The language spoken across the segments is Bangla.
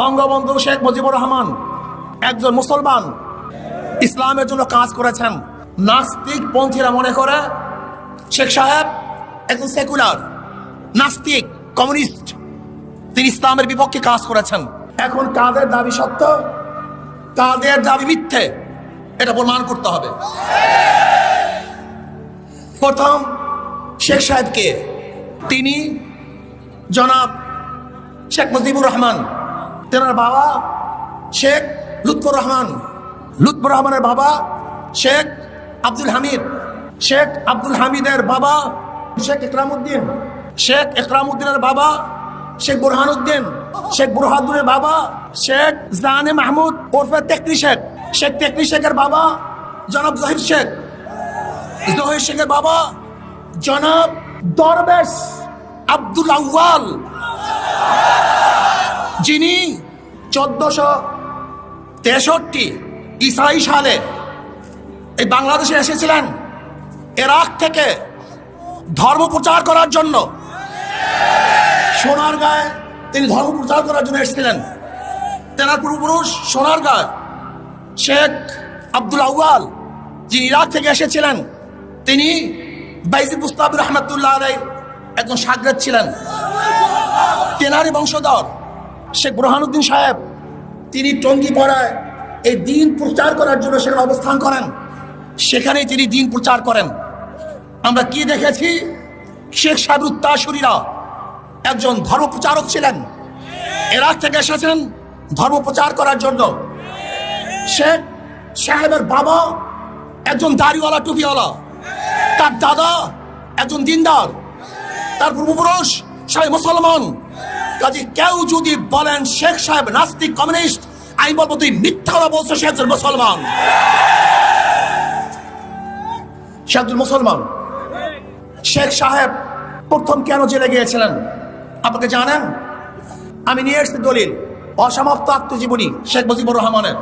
বঙ্গবন্ধু শেখ মুজিবুর রহমান একজন মুসলমান, ইসলামের জন্য কাজ করেছেন। নাস্তিক পন্থীরা মনে করে শেখ সাহেব একজন সেকুলার, নাস্তিক, কমিউনিস্ট, তিনি ইসলামের বিপক্ষে কাজ করেছেন। এখন কাদের দাবি সত্য, কাদের দাবি মিথ্যে, এটা প্রমাণ করতে হবে। প্রথম শেখ সাহেবকে, তিনি জনাব শেখ মুজিবুর রহমান, তেনার বাবা শেখ লুৎফর রহমান, লুৎফর রহমানের বাবা শেখ আব্দুল হামিদ, শেখ আব্দুল হামিদের বাবা শেখ ইকরামউদ্দিন, শেখ ইকরামউদ্দিনের বাবা শেখ বুরহানুদ্দিন, শেখ বুরহানুদ্দিনের বাবা শেখ জানে মাহমুদ ওরফে তেকরি শেখ, শেখ তেকরি শেখের বাবা জনাব জহির শেখ, জহির শেখের বাবা জনাব দরবেশ আব্দুল আউয়াল, যিনি 1463 ঈসাই সালে এই বাংলাদেশে এসেছিলেন ইরাক থেকে ধর্ম প্রচার করার জন্য। সোনারগাঁয়ে তিনি ধর্ম প্রচার করার জন্য এসেছিলেন। তেনার পূর্বপুরুষ সোনারগাঁয় শেখ আব্দুল আউয়াল, যিনি ইরাক থেকে এসেছিলেন, তিনি বাইজিদ বুস্তামি রহমাতুল্লাহ আলাইহির একজন শাগরেদ ছিলেন। তেনারই বংশধর শেখ বুরহানুদ্দিন সাহেব, তিনি টঙ্গীপাড়ায় এই দিন প্রচার করার জন্য সেখানে অবস্থান করেন। সেখানেই তিনি দিন প্রচার করেন। আমরা কি দেখেছি, শেখ সাহেবের উত্তরসূরিরা একজন ধর্ম প্রচারক ছিলেন, ইরাক থেকে এসেছেন ধর্ম প্রচার করার জন্য। শেখ সাহেবের বাবা একজন দাড়িওয়ালা, টুপিওয়ালা, তার দাদা একজন দিনদার, তার পূর্বপুরুষ সবাই মুসলমান। কাজে কেউ যদি বলেন শেখ সাহেব নাস্তিক, কমিউনিস্ট, আমি বলবো তুই মিথ্যা কথা বলছো, সে একজন মুসলমান, সে একজন মুসলমান। শেখ সাহেব প্রথম কেন জেলে গিয়েছিলেন আপনাকে জানেন? আমি নিয়ে এসেছি দলিল, অসমাপ্ত আত্মজীবনী শেখ মুজিবুর রহমানের।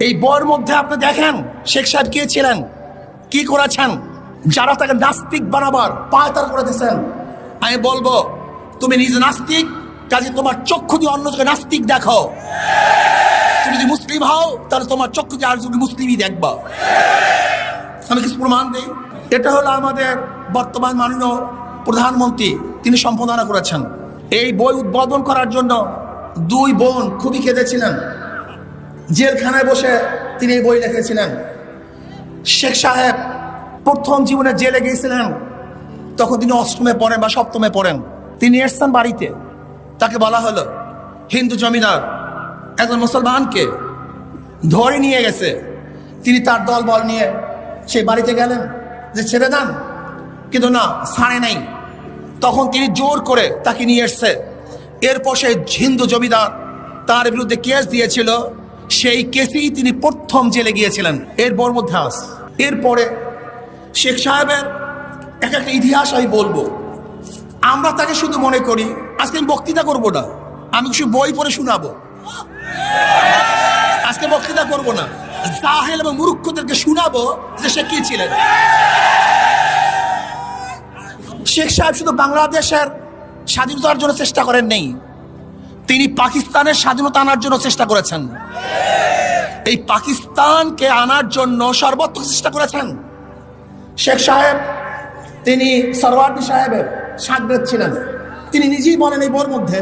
এই বইয়ের মধ্যে আপনি দেখেন শেখ সাহেব কে ছিলেন, কি করেছেন। যারা তাকে নাস্তিক বানাবার পায়তারা করে দিয়েছেন, আমি বলবো তুমি নিজে নাস্তিক, কাজে তোমার চক্ষু দিয়ে অন্যকে নাস্তিক দেখো। তুমি যদি মুসলিম হও তাহলে তোমার চক্ষু দিয়ে আরেকজন মুসলিমই দেখবা। আমি কিছু প্রমাণ দিই। এটা হলো আমাদের বর্তমান মাননীয় প্রধানমন্ত্রী, তিনি সম্পাদনা করেছেন। এই বই উদ্বোধন করার জন্য দুই বোন খুবই কেঁদেছিলেন। জেলখানায় বসে তিনি এই বই লিখেছিলেন। শেখ সাহেব প্রথম জীবনে জেলে গিয়েছিলেন, তখন তিনি অষ্টমে পড়েন বা সপ্তমে পড়েন। তিনি এসছেন বাড়িতে, তাকে বলা হলো হিন্দু জমিদার একজন মুসলমানকে ধরে নিয়ে গেছে। তিনি তার দল বল নিয়ে সেই বাড়িতে গেলেন যে ছেড়ে দেন, কিন্তু না, ছাড়ে নাই। তখন তিনি জোর করে তাকে নিয়ে এসছে। এরপর সেই হিন্দু জমিদার তার বিরুদ্ধে কেস দিয়েছিল, সেই কেসেই তিনি প্রথম জেলে গিয়েছিলেন। এর বর মধ্যে আস। এরপরে শেখ সাহেবের একটা ইতিহাস আমি বলবো। আমরা তাকে শুধু মনে করি, আজকে আমি বক্তৃতা করবো না, আমি কিছু বই পড়ে শোনাবো। আজকে বক্তৃতা করবো না, জাহেল এবং মূর্খদেরকে শোনাবো যে সে কি ছিলেন। শেখ সাহেব শুধু বাংলাদেশের স্বাধীনতার জন্য চেষ্টা করেন নেই, তিনি পাকিস্তানের স্বাধীনতা আনার জন্য চেষ্টা করেছেন। এই পাকিস্তানকে আনার জন্য সর্বোচ্চ চেষ্টা করেছেন। শেখ সাহেব তিনি সরওয়ার্দী সাহেবের শাগরেদ ছিলেন। তিনি নিজেই বলেন এই বইয়ের মধ্যে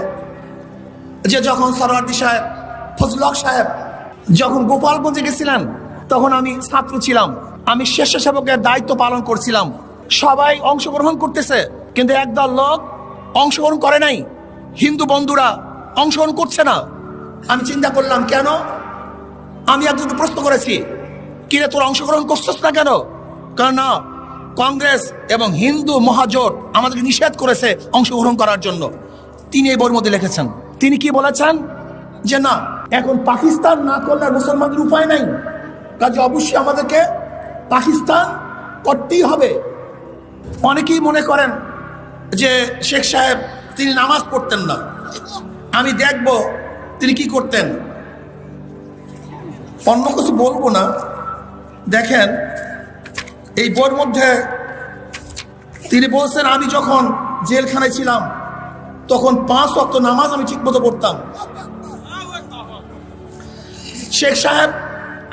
যে যখন সরওয়ার্দী সাহেব, ফজলুল হক সাহেব যখন গোপালগঞ্জে গেছিলেন, তখন আমি ছাত্র ছিলাম, আমি স্বেচ্ছাসেবকের দায়িত্ব পালন করছিলাম। সবাই অংশগ্রহণ করতেছে, কিন্তু একদল লোক অংশগ্রহণ করে নাই, হিন্দু বন্ধুরা অংশগ্রহণ করছে না। আমি চিন্তা করলাম কেন। আমি একজনকে প্রশ্ন করেছি, কিরে তোর অংশগ্রহণ করছিস না কেন? কারণ না, কংগ্রেস এবং হিন্দু মহাজোট আমাদেরকে নিষেধ করেছে অংশগ্রহণ করার জন্য। তিনি এই বইয়ের মধ্যে লিখেছেন। তিনি কি বলেছেন যে না, এখন পাকিস্তান না করলে মুসলমানদের উপায় নাই, কাজে অবশ্যই আমাদেরকে পাকিস্তান করতেই হবে। অনেকেই মনে করেন যে শেখ সাহেব তিনি নামাজ পড়তেন না। আমি দেখব তিনি কি করতেন, অন্য কিছু বলবো না। দেখেন এই বইয়ের মধ্যে তিনি বলছেন, আমি যখন জেলখানায় ছিলাম তখন 5 ওয়াক্ত নামাজ আমি ঠিক মতো পড়তাম। শেখ সাহেব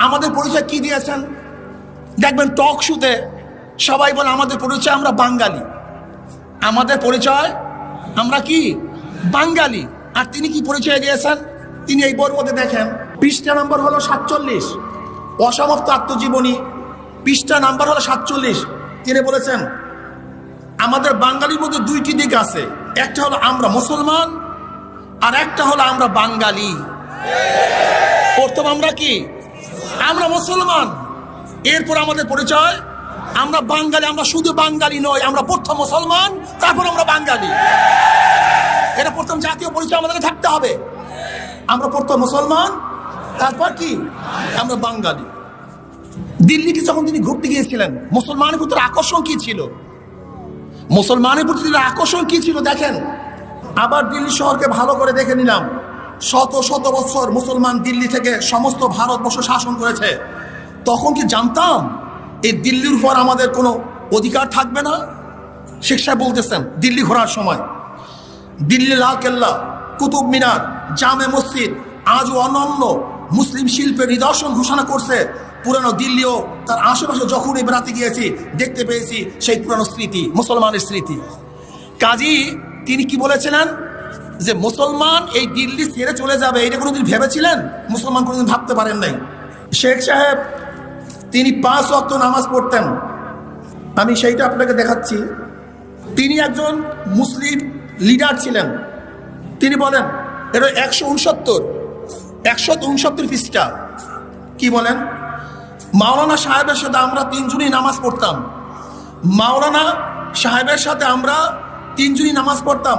আমাদের পরিচয় কি দিয়েছেন? দেখবেন টক শুতে সবাই বলে আমাদের পরিচয় আমরা বাঙালি, আমাদের পরিচয় আমরা কি বাঙালি। আর তিনি কি পরিচয় দিয়েছেন? তিনি এই বইয়ের মধ্যে দেখেন, পৃষ্ঠা নম্বর হলো 47, অসমাপ্ত আত্মজীবনী, পৃষ্ঠা নাম্বার হলো 47। তিনি বলেছেন আমাদের বাঙালির মধ্যে দুইটি দিক আছে, একটা হলো আমরা মুসলমান আর একটা হলো আমরা বাঙালি। প্রথম আমরা কি? আমরা মুসলমান, এরপর আমাদের পরিচয় আমরা বাঙালি। আমরা শুধু বাঙালি নয়, আমরা প্রথম মুসলমান, তারপর আমরা বাঙালি। এটা প্রথম জাতীয় পরিচয় আমাদেরকে থাকতে হবে। আমরা প্রথম মুসলমান, তারপর কি আমরা বাঙালি। দিল্লিতে যখন তিনি ঘুরতে গিয়েছিলেন, মুসলমানের প্রতি আকর্ষণ কি ছিল? মুসলমানের প্রতি আকর্ষণ কি ছিল দেখেন। আবার দিল্লি শহরকে ভালো করে দেখে নিলাম, শত শত বছর মুসলমান দিল্লি থেকে সমস্ত ভারতবর্ষ শাসন করেছে। তখন কি জানতাম এই দিল্লির উপর আমাদের কোনো অধিকার থাকবে না? শেখ সাহেব বলতেছেন দিল্লি ঘোরার সময়, দিল্লি লাল কেল্লা, কুতুব মিনার, জামে মসজিদ আজও অনন্য মুসলিম শিল্পের নিদর্শন ঘোষণা করছে। পুরানো দিল্লিও তার আশেপাশে যখনই বেড়াতে গিয়েছি দেখতে পেয়েছি সেই পুরানো স্মৃতি, মুসলমানের স্মৃতি। কাজী তিনি কি বলেছিলেন যে মুসলমান এই দিল্লি ছেড়ে চলে যাবে, এটা কোনোদিন ভেবেছিলেন? মুসলমান কোনোদিন ভাবতে পারেন নাই। শেখ সাহেব তিনি 5 ওয়াক্ত নামাজ পড়তেন। আমি সেইটা আপনাকে দেখাচ্ছি। তিনি একজন মুসলিম লিডার ছিলেন। তিনি বলেন, এটা 169 পৃষ্ঠা। কি বলেন? মাওলানা সাহেবের সাথে আমরা 3 জনই নামাজ পড়তাম। মাওলানা সাহেবের সাথে আমরা 3 জনই নামাজ পড়তাম।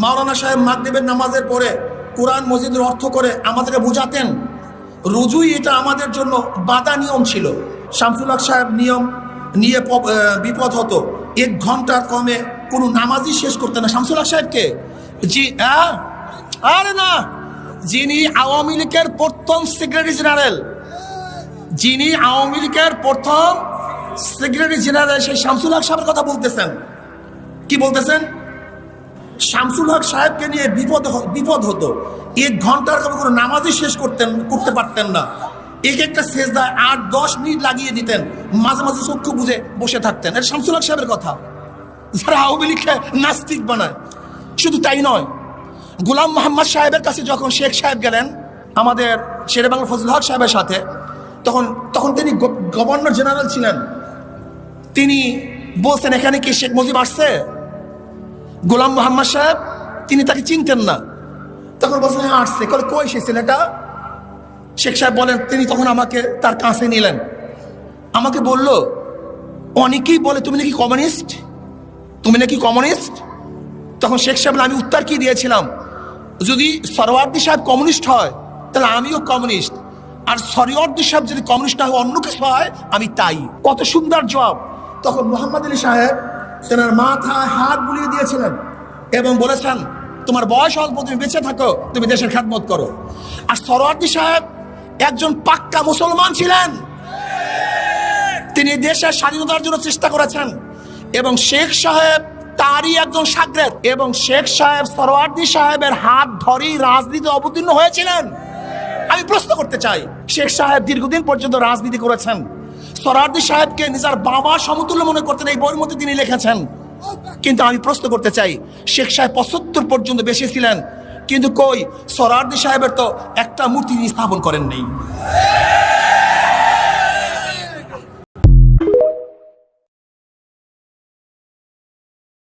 মাওলানা সাহেব মাগরিবের নামাজের পরে কোরআন মজিদের অর্থ করে আমাদেরকে বুঝাতেন। রোজই এটা আমাদের জন্য বাধা নিয়ম ছিল। শামসুল হক সাহেব নিয়ম নিয়ে বিপদ হতো, 1 ঘন্টার কমে কোনো নামাজই শেষ করতেন না। শামসুল হক সাহেবকে আরে না, যিনি আওয়ামী লীগের প্রথম সেক্রেটারি জেনারেল, যিনি আওয়ামী লীগের প্রথম সেক্রেটারি জেনারেল, সেই শামসুল হক সাহেবের কথা বলতেছেন। কি বলতেছেন? শামসুল হক সাহেবকে নিয়ে বিপদ হতো, 1 ঘন্টার কমে কোনো নামাজই শেষ করতে পারতেন না। একটা সেজদায় 8-10 মিনিট লাগিয়ে দিতেন, মাঝে মাঝে চক্ষু বুঝে বসে থাকতেন। এটা শামসুল হক সাহেবের কথা, যারা আওয়ামী লীগকে নাস্তিক বানায়। শুধু তাই নয়, গোলাম মোহাম্মদ সাহেবের কাছে যখন শেখ সাহেব গেলেন আমাদের শেরে বাংলা ফজল হক সাহেবের সাথে, তখন তিনি গভর্নর জেনারেল ছিলেন। তিনি বলছেন এখানে কি শেখ মুজিব আসছে? গোলাম মোহাম্মদ সাহেব তিনি তাকে চিনতেন না। তখন বলছেন হ্যাঁ আসছে। কই সে ছেলেটা? শেখ সাহেব বলেন, তিনি তখন আমাকে তার কাছে নিলেন, আমাকে বলল অনেকেই বলে তুমি নাকি কমিউনিস্ট, তুমি নাকি কমিউনিস্ট। তখন শেখ সাহেব আমি উত্তর কি দিয়েছিলাম, যদি সরওয়ার্দী সাহেব কমিউনিস্ট হয় তাহলে আমিও কমিউনিস্ট, আর সরওয়ার্দী সাহেব যদি কমিউনিস্ট না হয় অন্য কিছু হয় আমি তাই। কত সুন্দর জবাব। তখন মোহাম্মদ আলী সাহেব তেনার মাথায় হাত বুলিয়ে দিয়েছিলেন এবং বলেছেন তোমার বয়স অল্প, তুমি বেঁচে থাকো, তুমি দেশের খেদমত করো। আর সরওয়ার্দী সাহেব একজন পাক্কা মুসলমান ছিলেন, তিনি দেশের স্বাধীনতার জন্য চেষ্টা করেছেন এবং শেখ সাহেব তারই একজন শাগরেদ, এবং শেখ সাহেব সরওয়ার্দী সাহেবের হাত ধরেই রাজনীতি অবতীর্ণ হয়েছিলেন। আমি প্রশ্ন করতে চাই, শেখ সাহেব দীর্ঘদিন পর্যন্ত রাজনীতি করেছেন, সরওয়ার্দী সাহেবকে নিজের বাবা সমতুল্য মনে করতেন, এই বইয়ের মধ্যে তিনি লিখেছেন। কিন্তু আমি প্রশ্ন করতে চাই, শেখ সাহেব 75 পর্যন্ত বেশি ছিলেন, কিন্তু কই সরওয়ার্দী সাহেবের তো একটা মূর্তি স্থাপন করেন নেই।